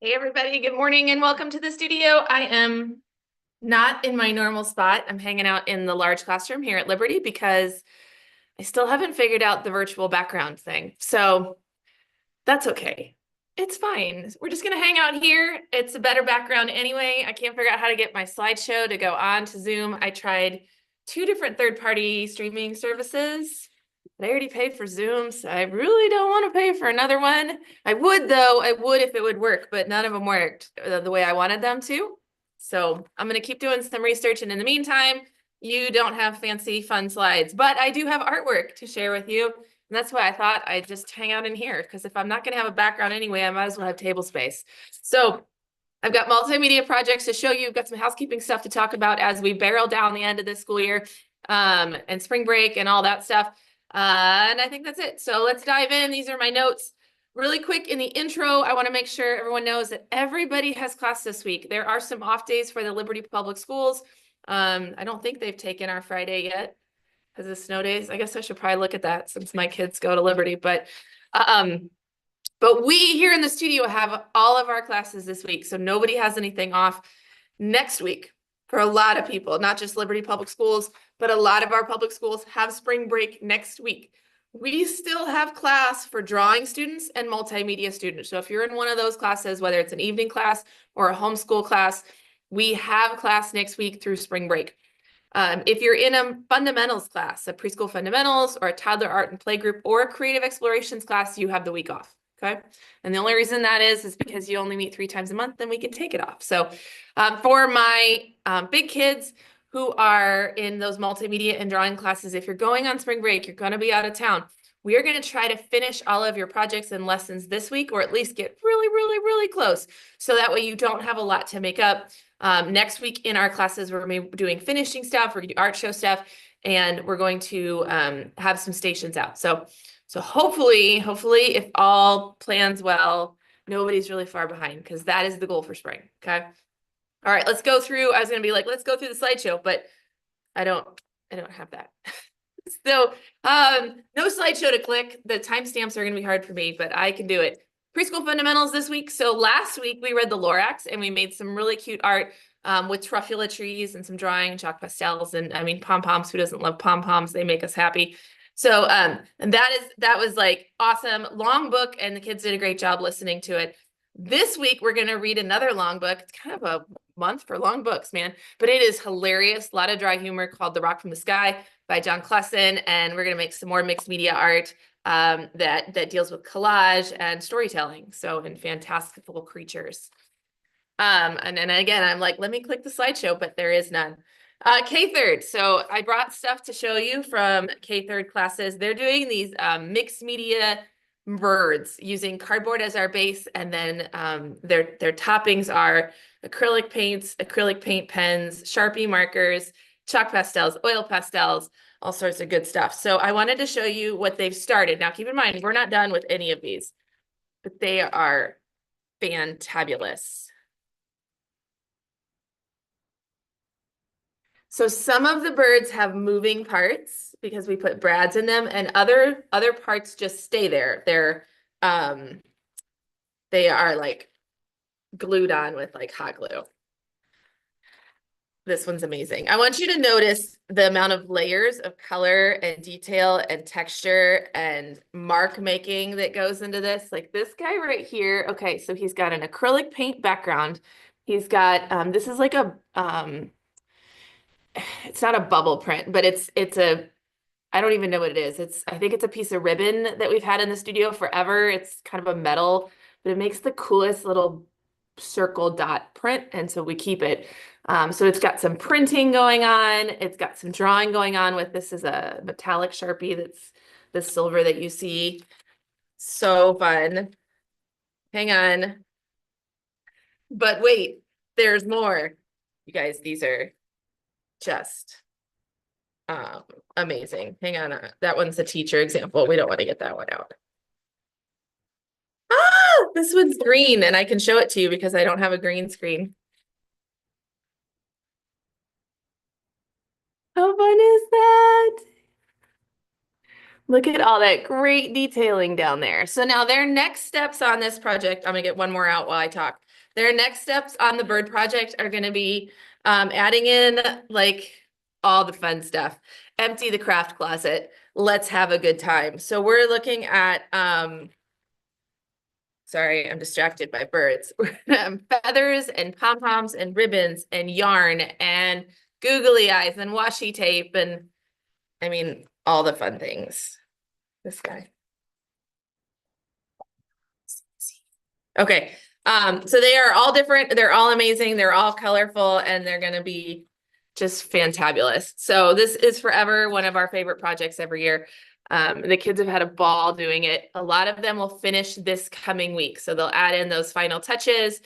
Hey everybody, good morning and welcome to the studio. I am not in my normal spot. I'm hanging out in the large classroom here at Liberty because I still haven't figured out the virtual background thing. So that's okay. It's fine. We're just gonna hang out here. It's a better background anyway. I can't figure out how to get my slideshow to go on to Zoom. I tried 2 different third-party streaming services. I already paid for Zoom, so I really don't want to pay for another one. I would though, I would if it would work, but none of them worked the way I wanted them to. So I'm going to keep doing some research, and in the meantime, you don't have fancy fun slides, but I do have artwork to share with you. And that's why I thought I'd just hang out in here, because if I'm not going to have a background anyway, I might as well have table space. So I've got multimedia projects to show you. I've got some housekeeping stuff to talk about as we barrel down the end of this school year, and spring break and all that stuff. And I think that's it. So let's dive in. These are my notes. Really quick in the intro, I want to make sure everyone knows that everybody has class this week. There are some off days for the Liberty Public Schools. I don't think they've taken our Friday yet because of snow days. I guess I should probably look at that since my kids go to Liberty. But we here in the studio have all of our classes this week, so nobody has anything off next week for a lot of people, not just Liberty Public Schools, but a lot of our public schools have spring break next week. We still have class for drawing students and multimedia students. So if you're in one of those classes, whether it's an evening class or a homeschool class, we have class next week through spring break. If you're in a fundamentals class, a preschool fundamentals or a toddler art and play group or a creative explorations class, you have the week off. Okay. And the only reason that is because you only meet 3 times a month, then we can take it off. So for my big kids who are in those multimedia and drawing classes, if you're going on spring break, you're going to be out of town. We are going to try to finish all of your projects and lessons this week, or at least get really, really, really close. So that way you don't have a lot to make up. Next week in our classes, we're going to be doing finishing stuff, we're going to do art show stuff, and we're going to have some stations out. So hopefully, if all plans well, nobody's really far behind, because that is the goal for spring. Okay. All right, let's go through. I was going to be like, let's go through the slideshow, but I don't have that. So no slideshow to click. The timestamps are going to be hard for me, but I can do it. Preschool fundamentals this week. So last week we read the Lorax and we made some really cute art with truffula trees and some drawing and chalk pastels. And I mean, pom-poms, who doesn't love pom-poms? They make us happy. So and that was like awesome. Long book, and the kids did a great job listening to it. This week we're going to read another long book. It's kind of a month for long books, man, but it is hilarious. A lot of dry humor, called The Rock from the Sky by John Klesson, and we're going to make some more mixed media art that deals with collage and storytelling, so and fantastical creatures. And then again, I'm like, let me click the slideshow, but there is none. K-third. So I brought stuff to show you from K-third classes. They're doing these mixed media birds using cardboard as our base, and then their toppings are acrylic paints, acrylic paint pens, Sharpie markers, chalk pastels, oil pastels, all sorts of good stuff. So I wanted to show you what they've started. Now, keep in mind, we're not done with any of these, but they are fantabulous. So some of the birds have moving parts because we put brads in them, and other parts just stay there. They are like glued on with like hot glue. This one's amazing. I want you to notice the amount of layers of color and detail and texture and mark making that goes into this. Like this guy right here. Okay, so he's got an acrylic paint background. He's got this is like a it's not a bubble print, but it's a, I don't even know what it is. I think it's a piece of ribbon that we've had in the studio forever. It's kind of a metal, but it makes the coolest little circle dot print, and so we keep it. So it's got some printing going on. It's got some drawing going on with, this is a metallic Sharpie that's the silver that you see. So fun. Hang on. But wait, there's more. You guys, these are just amazing. Hang on. That one's a teacher example. We don't want to get that one out. Ah, this one's green, and I can show it to you because I don't have a green screen. How fun is that? Look at all that great detailing down there. So now their next steps on this project, I'm gonna get one more out while I talk. Their next steps on the bird project are gonna be adding in like all the fun stuff. Empty the craft closet. Let's have a good time. So we're looking at sorry, I'm distracted by birds. Feathers and pom-poms and ribbons and yarn and googly eyes and washi tape and I mean all the fun things. This guy. Okay. So they are all different. They're all amazing. They're all colorful and they're going to be just fantabulous. So this is forever one of our favorite projects every year. The kids have had a ball doing it. A lot of them will finish this coming week. So they'll add in those final touches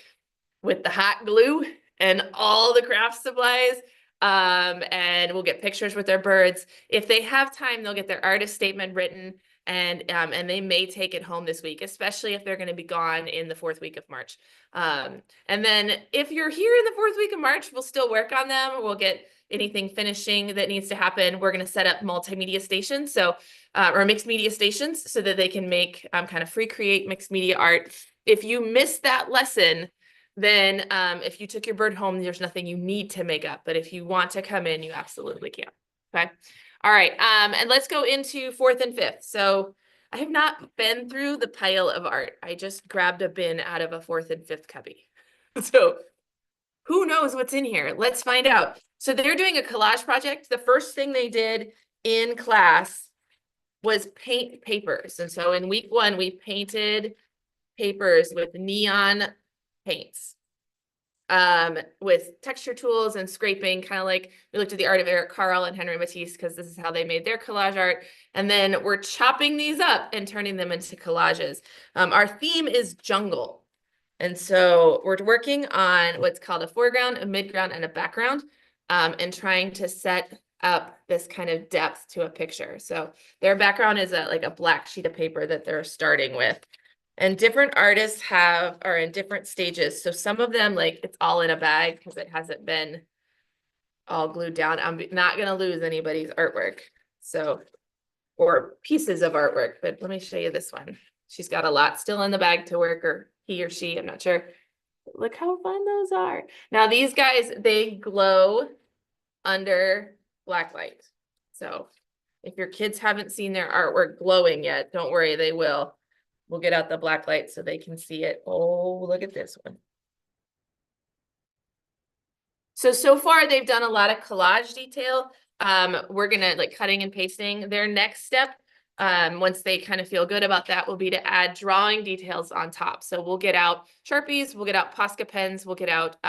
with the hot glue and all the craft supplies. And we'll get pictures with their birds. If they have time, they'll get their artist statement written and they may take it home this week, especially if they're going to be gone in the 4th week of March. And then if you're here in the 4th week of March, we'll still work on them. We'll get anything finishing that needs to happen. We're going to set up multimedia stations, so or mixed media stations, so that they can make kind of free create mixed media art. If you missed that lesson, then if you took your bird home, there's nothing you need to make up. But if you want to come in, you absolutely can. Okay. All right. And let's go into 4th and 5th. So I have not been through the pile of art. I just grabbed a bin out of a 4th and 5th cubby. So who knows what's in here? Let's find out. So they're doing a collage project. The first thing they did in class was paint papers. And so in week 1, we painted papers with neon paints with texture tools and scraping, kind of like we looked at the art of Eric Carle and Henry Matisse, because this is how they made their collage art. And then we're chopping these up and turning them into collages. Our theme is jungle. And so we're working on what's called a foreground, a midground, and a background, and trying to set up this kind of depth to a picture. So their background is like a black sheet of paper that they're starting with. And different artists are in different stages. So some of them, like, it's all in a bag because it hasn't been all glued down. I'm not going to lose anybody's artwork. So, or pieces of artwork, but let me show you this one. She's got a lot still in the bag to work, or he or she, I'm not sure. Look how fun those are. Now these guys, they glow under black light. So if your kids haven't seen their artwork glowing yet, don't worry, they will. We'll get out the black light so they can see it. Oh, look at this one. So far they've done a lot of collage detail. We're gonna like cutting and pasting. Their next step, once they kind of feel good about that, will be to add drawing details on top. So we'll get out Sharpies, we'll get out Posca pens, we'll get out,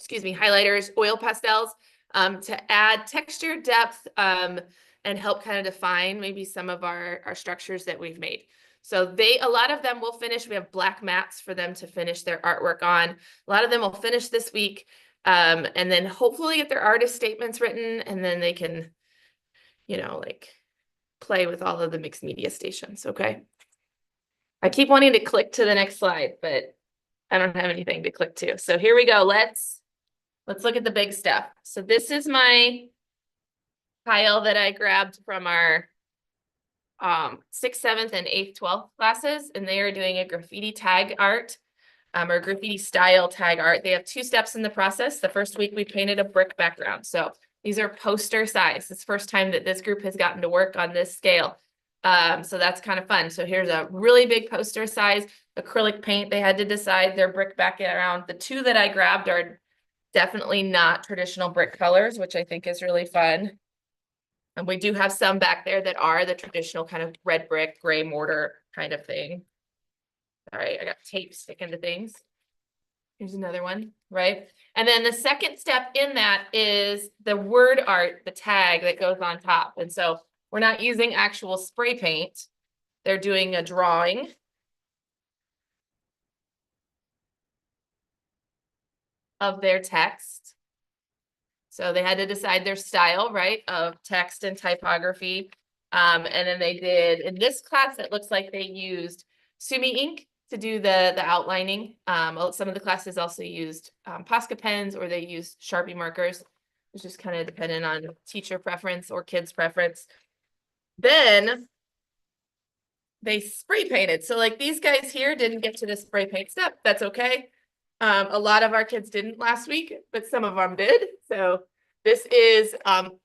highlighters, oil pastels, to add texture, depth, and help kind of define maybe some of our structures that we've made. So a lot of them will finish. We have black mats for them to finish their artwork on. A lot of them will finish this week, and then hopefully get their artist statements written, and then they can, like play with all of the mixed media stations. Okay. I keep wanting to click to the next slide, but I don't have anything to click to. So here we go. Let's look at the big stuff. So this is my pile that I grabbed from our 6th, 7th, and 8th, 12th classes, and they are doing a graffiti tag art, or graffiti style tag art. They have 2 steps in the process. The first week we painted a brick background. So these are poster size. It's the first time that this group has gotten to work on this scale. So that's kind of fun. So here's a really big poster size acrylic paint. They had to decide their brick background. The 2 that I grabbed are definitely not traditional brick colors, which I think is really fun. And we do have some back there that are the traditional kind of red brick, gray mortar kind of thing. All right, I got tape sticking to things. Here's another one, right? And then the second step in that is the word art, the tag that goes on top. And so we're not using actual spray paint. They're doing a drawing. Of their text. So they had to decide their style, right, of text and typography. And then they did, in this class, it looks like they used Sumi ink to do the outlining. Some of the classes also used Posca pens, or they used Sharpie markers. It's just kind of dependent on teacher preference or kids preference. Then they spray painted. So like these guys here didn't get to the spray paint step. That's okay. A lot of our kids didn't last week, but some of them did. So this is,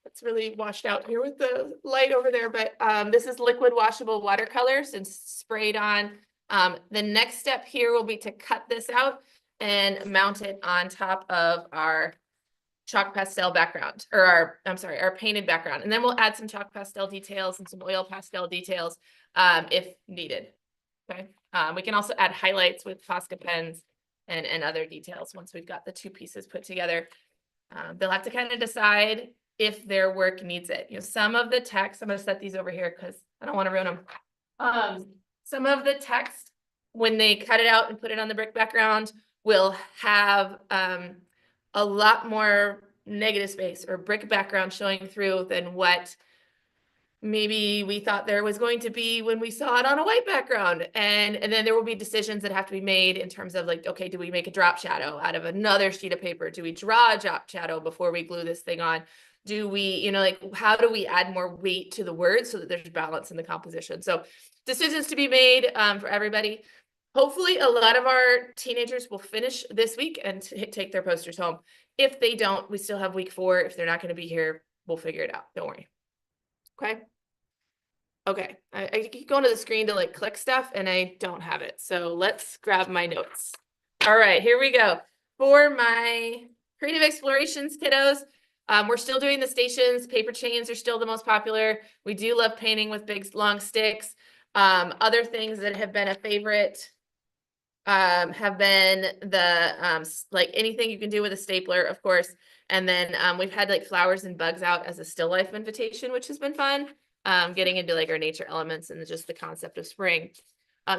it's really washed out here with the light over there, but this is liquid washable watercolors and sprayed on. The next step here will be to cut this out and mount it on top of our chalk pastel background, or our painted background. And then we'll add some chalk pastel details and some oil pastel details if needed. Okay. We can also add highlights with Posca pens and other details once we've got the two pieces put together. They'll have to kind of decide if their work needs it. You know, some of the text, I'm going to set these over here because I don't want to ruin them. Some of the text, when they cut it out and put it on the brick background, will have a lot more negative space or brick background showing through than what maybe we thought there was going to be when we saw it on a white background. And then there will be decisions that have to be made in terms of like, okay, do we make a drop shadow out of another sheet of paper? Do we draw a drop shadow before we glue this thing on? Do we, you know, like, how do we add more weight to the words so that there's balance in the composition? So decisions to be made for everybody. Hopefully a lot of our teenagers will finish this week and take their posters home. If they don't, we still have week 4. If they're not going to be here, we'll figure it out. Don't worry. Okay. Okay. I keep going to the screen to like click stuff and I don't have it. So let's grab my notes. All right, here we go. For my creative explorations kiddos, we're still doing the stations. Paper chains are still the most popular. We do love painting with big long sticks. Other things that have been a favorite have been the like anything you can do with a stapler, of course. And then we've had like flowers and bugs out as a still life invitation, which has been fun. Getting into like our nature elements and just the concept of spring.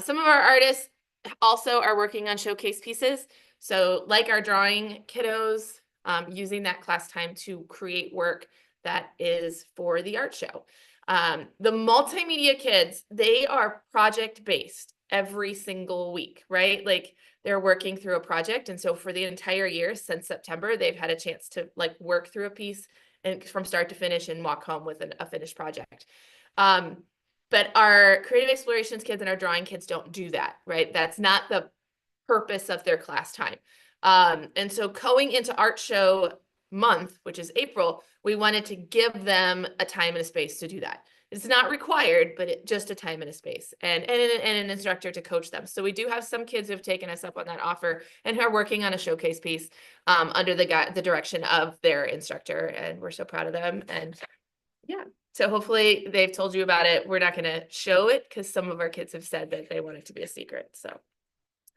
Some of our artists also are working on showcase pieces. So like our drawing kiddos, using that class time to create work that is for the art show. The multimedia kids, they are project-based every single week, right? Like they're working through a project. And so for the entire year since September, they've had a chance to like work through a piece and from start to finish and walk home with a finished project. But our creative explorations kids and our drawing kids don't do that, right? That's not the purpose of their class time. And so going into art show month, which is April, we wanted to give them a time and a space to do that. It's not required, but just a time and a space and an instructor to coach them. So we do have some kids who have taken us up on that offer and who are working on a showcase piece under the direction of their instructor. And we're so proud of them. And yeah, so hopefully they've told you about it. We're not going to show it because some of our kids have said that they want it to be a secret. So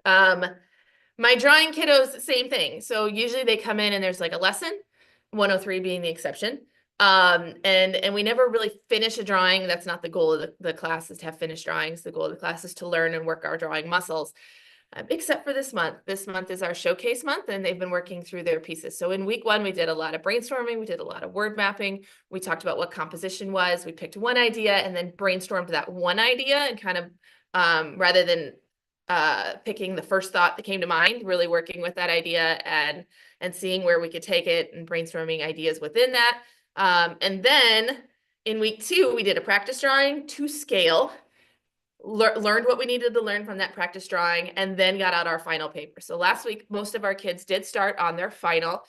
my drawing kiddos, same thing. So usually they come in and there's like a lesson, 103 being the exception. And we never really finish a drawing. That's not the goal of the class, is to have finished drawings. The goal of the class is to learn and work our drawing muscles, except for this month. This month is our showcase month, and they've been working through their pieces. So in week 1, we did a lot of brainstorming. We did a lot of word mapping. We talked about what composition was. We picked one idea and then brainstormed that one idea and kind of, rather than picking the first thought that came to mind, really working with that idea and seeing where we could take it and brainstorming ideas within that. And then in week 2, we did a practice drawing to scale, learned what we needed to learn from that practice drawing, and then got out our final paper. So last week, most of our kids did start on their final.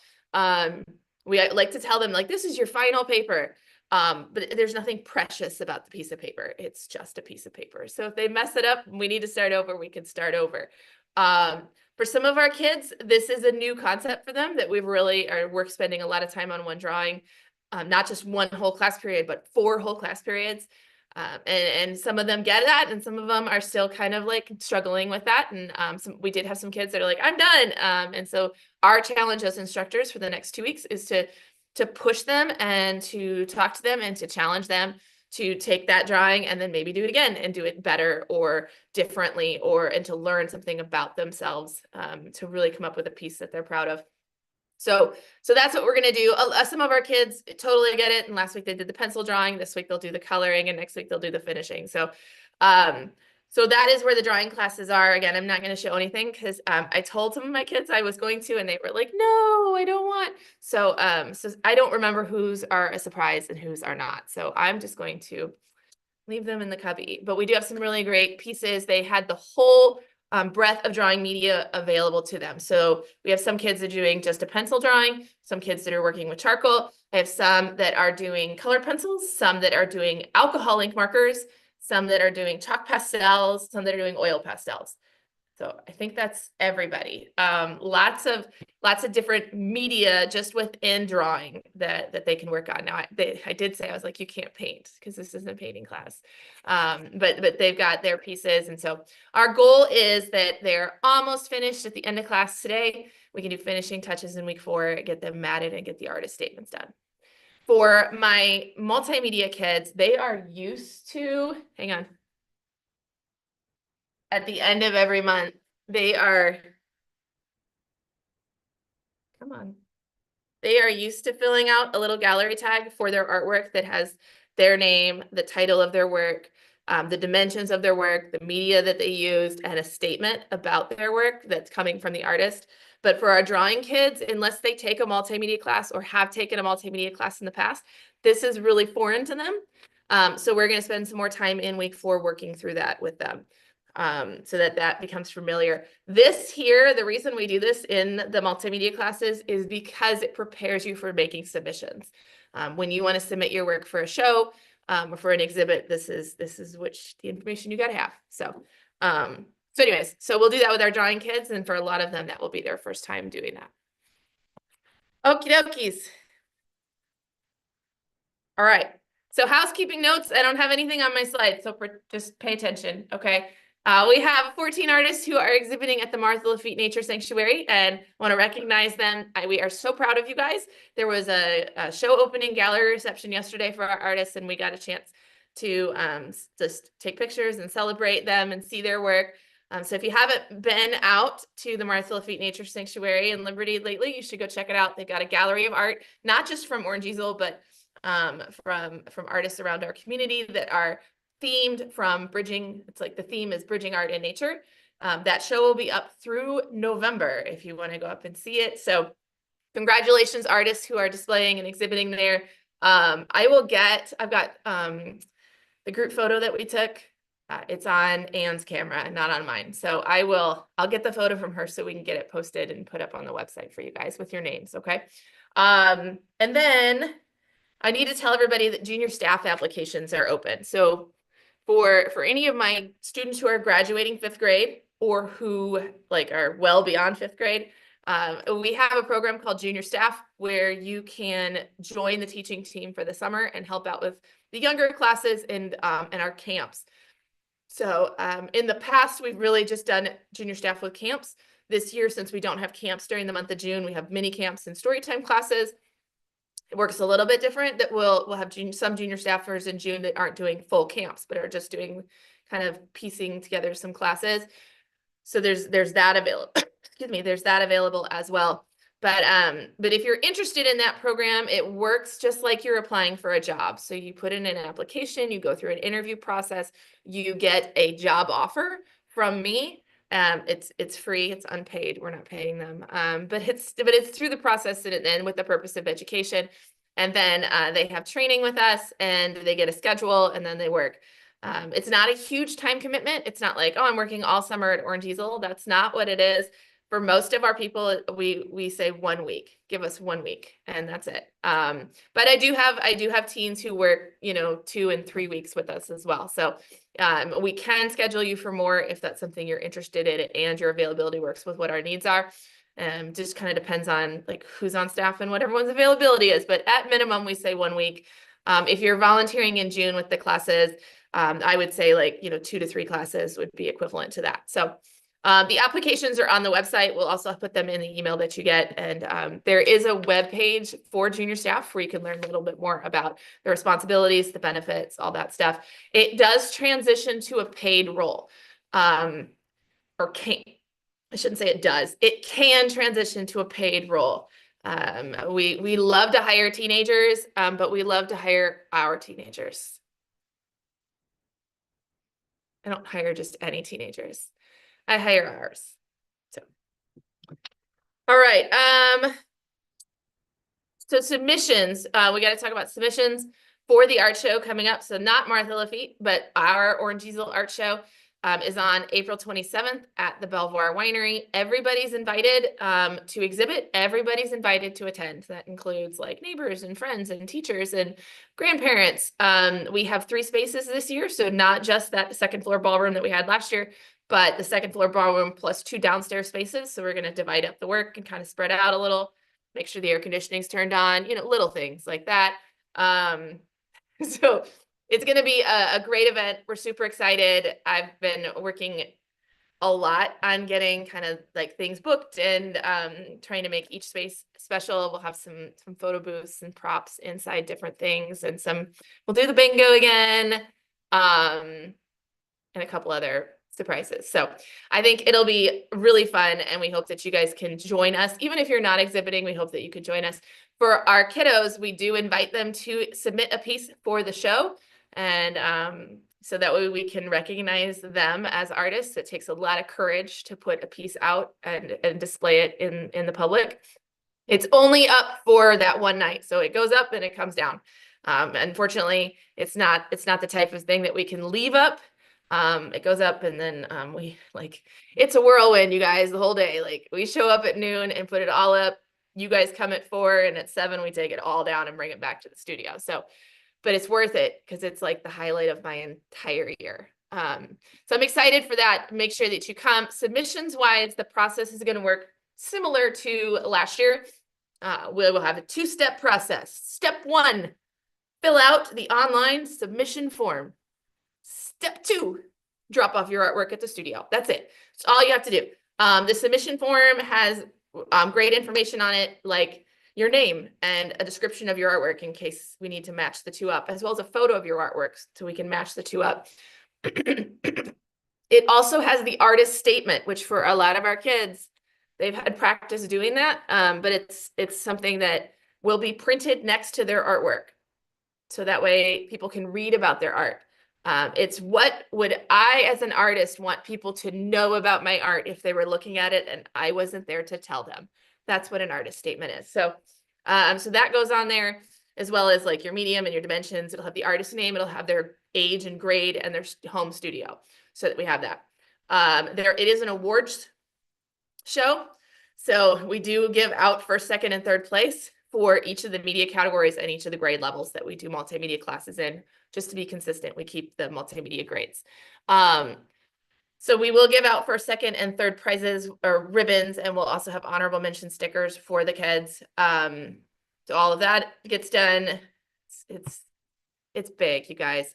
We like to tell them, like, this is your final paper. But there's nothing precious about the piece of paper. It's just a piece of paper. So if they mess it up, we need to start over, we can start over. For some of our kids, this is a new concept for them that we're spending a lot of time on one drawing. Not just one whole class period, but 4 whole class periods. And some of them get that, and some of them are still kind of like struggling with that. And we did have some kids that are like, I'm done. And so our challenge as instructors for the next 2 weeks is to push them and to talk to them and to challenge them to take that drawing and then maybe do it again and do it better or differently, and to learn something about themselves, to really come up with a piece that they're proud of. So that's what we're going to do. Some of our kids totally get it. And last week they did the pencil drawing. This week they'll do the coloring, and next week they'll do the finishing. So that is where the drawing classes are. Again, I'm not going to show anything because I told some of my kids I was going to, and they were like, no, I don't want. So I don't remember whose are a surprise and whose are not. So I'm just going to leave them in the cubby. But we do have some really great pieces. They had the whole breadth of drawing media available to them. So we have some kids that are doing just a pencil drawing, some kids that are working with charcoal. I have some that are doing color pencils, some that are doing alcohol ink markers, some that are doing chalk pastels, some that are doing oil pastels. So I think that's everybody. Lots of different media just within drawing that they can work on. Now I did say, I was like, you can't paint because this isn't a painting class. But they've got their pieces. And so our goal is that they're almost finished at the end of class today. We can do finishing touches in week 4, get them matted and get the artist statements done. For my multimedia kids, they are used to, hang on. At the end of every month, they are, come on. They are used to filling out a little gallery tag for their artwork that has their name, the title of their work, the dimensions of their work, the media that they used, and a statement about their work that's coming from the artist. But for our drawing kids, unless they take a multimedia class or have taken a multimedia class in the past, this is really foreign to them. So we're going to spend some more time in week 4 working through that with them. So that becomes familiar. This here, the reason we do this in the multimedia classes is because it prepares you for making submissions. When you want to submit your work for a show or for an exhibit, this is the information you got to have. So anyways, so we'll do that with our drawing kids, and for a lot of them, that will be their first time doing that. Okie dokies. All right. So housekeeping notes, I don't have anything on my slide, so just pay attention, okay? We have 14 artists who are exhibiting at the Martha Lafitte Nature Sanctuary, and want to recognize them. We are so proud of you guys. There was a show opening gallery reception yesterday for our artists, and we got a chance to just take pictures and celebrate them and see their work. So if you haven't been out to the Martha Lafitte Nature Sanctuary in Liberty lately, you should go check it out. They've got a gallery of art, not just from Orange Easel, but from artists around our community that are themed from bridging. It's like the theme is bridging art and nature. That show will be up through November if you want to go up and see it. So congratulations, artists who are displaying and exhibiting there. I've got the group photo that we took. It's on Anne's camera, not on mine. So I'll get the photo from her so we can get it posted and put up on the website for you guys with your names, okay? And then I need to tell everybody that junior staff applications are open. So for any of my students who are graduating 5th grade or who are well beyond 5th grade, we have a program called Junior Staff where you can join the teaching team for the summer and help out with the younger classes and our camps. So in the past, we've really just done junior staff with camps. This year, since we don't have camps during the month of June, we have mini camps and storytime classes. It works a little bit different that we'll have some junior staffers in June that aren't doing full camps, but are just doing kind of piecing together some classes. So there's that available. Excuse me, there's that available as well. But if you're interested in that program, it works just like you're applying for a job. So you put in an application, you go through an interview process, you get a job offer from me. It's free, it's unpaid, we're not paying them. But it's through the process and with the purpose of education. And then they have training with us and they get a schedule and then they work. It's not a huge time commitment. It's not like, oh, I'm working all summer at Orange Easel. That's not what it is. For most of our people, we say 1 week, give us 1 week, and that's it. But I do have teens who work, 2 and 3 weeks with us as well. So we can schedule you for more if that's something you're interested in and your availability works with what our needs are. Just kind of depends on who's on staff and what everyone's availability is. But at minimum, we say 1 week. If you're volunteering in June with the classes, I would say 2 to 3 classes would be equivalent to that. So the applications are on the website. We'll also put them in the email that you get. And there is a web page for junior staff where you can learn a little bit more about the responsibilities, the benefits, all that stuff. It does transition to a paid role, I shouldn't say it does. It can transition to a paid role. We love to hire teenagers, but we love to hire our teenagers. I don't hire just any teenagers. I hire ours. So, all right. So submissions, we got to talk about submissions. for the art show coming up. So not Martha Lafitte, but our Orange Easel art show is on April 27th at the Belvoir Winery. Everybody's invited to exhibit. Everybody's invited to attend. That includes like neighbors and friends and teachers and grandparents. We have 3 spaces this year, so not just that second floor ballroom that we had last year, but the second floor ballroom plus 2 downstairs spaces. So we're going to divide up the work and kind of spread out a little, make sure the air conditioning's turned on, you know, little things like that. So it's going to be a great event. We're super excited. I've been working a lot on getting kind of like things booked and trying to make each space special. We'll have some photo booths and props inside different things, and we'll do the bingo again, and a couple other surprises. So I think it'll be really fun, and we hope that you guys can join us. Even if you're not exhibiting, we hope that you could join us. For our kiddos, we do invite them to submit a piece for the show. And so that way we can recognize them as artists. It takes a lot of courage to put a piece out and display it in the public. It's only up for that one night. So it goes up and it comes down. Unfortunately, it's not the type of thing that we can leave up. It goes up and then it's a whirlwind, you guys, the whole day. Like we show up at noon and put it all up. You guys come at 4, and at 7 we take it all down and bring it back to the studio. So, but it's worth it because it's like the highlight of my entire year. So I'm excited for that. Make sure that you come. Submissions wise, the process is going to work similar to last year. We will have a 2-step process. Step 1, fill out the online submission form. Step 2, drop off your artwork at the studio. That's it. That's all you have to do. The submission form has great information on it, like your name and a description of your artwork in case we need to match the 2 up, as well as a photo of your artwork so we can match the 2 up. It also has the artist statement, which for a lot of our kids, they've had practice doing that, but it's something that will be printed next to their artwork. So that way people can read about their art. It's what would I, as an artist, want people to know about my art if they were looking at it and I wasn't there to tell them. That's what an artist statement is. So, so that goes on there, as well as like your medium and your dimensions. It'll have the artist name. It'll have their age and grade and their home studio, so that we have that. It is an awards show. So we do give out first, second, and third place for each of the media categories and each of the grade levels that we do multimedia classes in. Just to be consistent, we keep the multimedia grades. So we will give out first, second, and third prizes or ribbons, and we'll also have honorable mention stickers for the kids. So all of that gets done. It's big, you guys.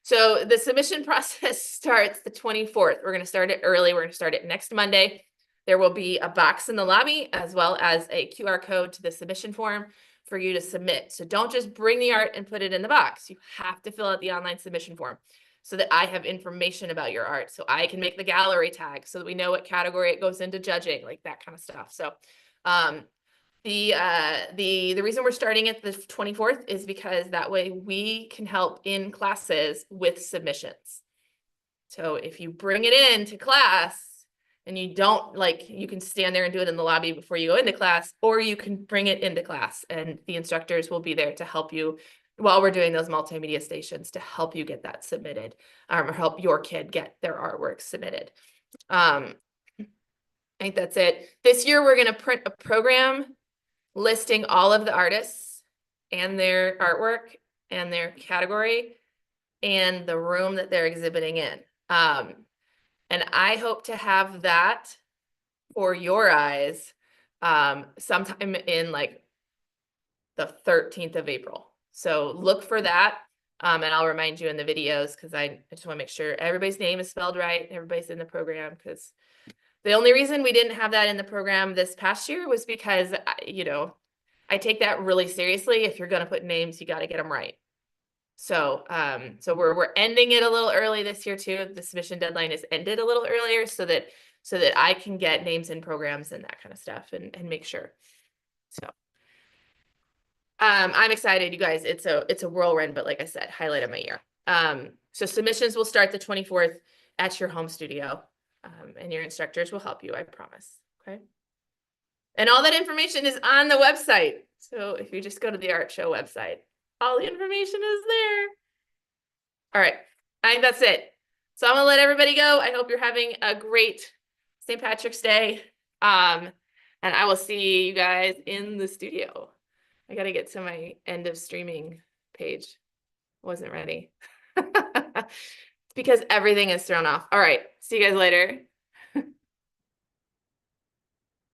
So the submission process starts the 24th. We're going to start it early. We're going to start it next Monday. There will be a box in the lobby as well as a QR code to the submission form for you to submit. So don't just bring the art and put it in the box. You have to fill out the online submission form so that I have information about your art. So I can make the gallery tag so that we know what category it goes into judging, like that kind of stuff. So the reason we're starting at the 24th is because that way we can help in classes with submissions. So if you bring it into class, and you don't you can stand there and do it in the lobby before you go into class, or you can bring it into class and the instructors will be there to help you while we're doing those multimedia stations to help you get that submitted, or help your kid get their artwork submitted. I think that's it. This year, we're going to print a program listing all of the artists and their artwork and their category and the room that they're exhibiting in. And I hope to have that for your eyes sometime in the 13th of April. So look for that. And I'll remind you in the videos because I just want to make sure everybody's name is spelled right. Everybody's in the program, because the only reason we didn't have that in the program this past year was because, I take that really seriously. If you're going to put names, you got to get them right. So, so we're ending it a little early this year too. The submission deadline is ended a little earlier so that I can get names in programs and that kind of stuff and make sure. So, I'm excited, you guys. It's a whirlwind, but like I said, highlight of my year. So submissions will start the 24th at your home studio, and your instructors will help you, I promise. Okay. And all that information is on the website. So if you just go to the art show website, All the information is there. All right, I think that's it. So I'm gonna let everybody go. I hope you're having a great St. Patrick's Day. And I will see you guys in the studio. I gotta get to my end of streaming page. Wasn't ready. It's because everything is thrown off. All right, see you guys later.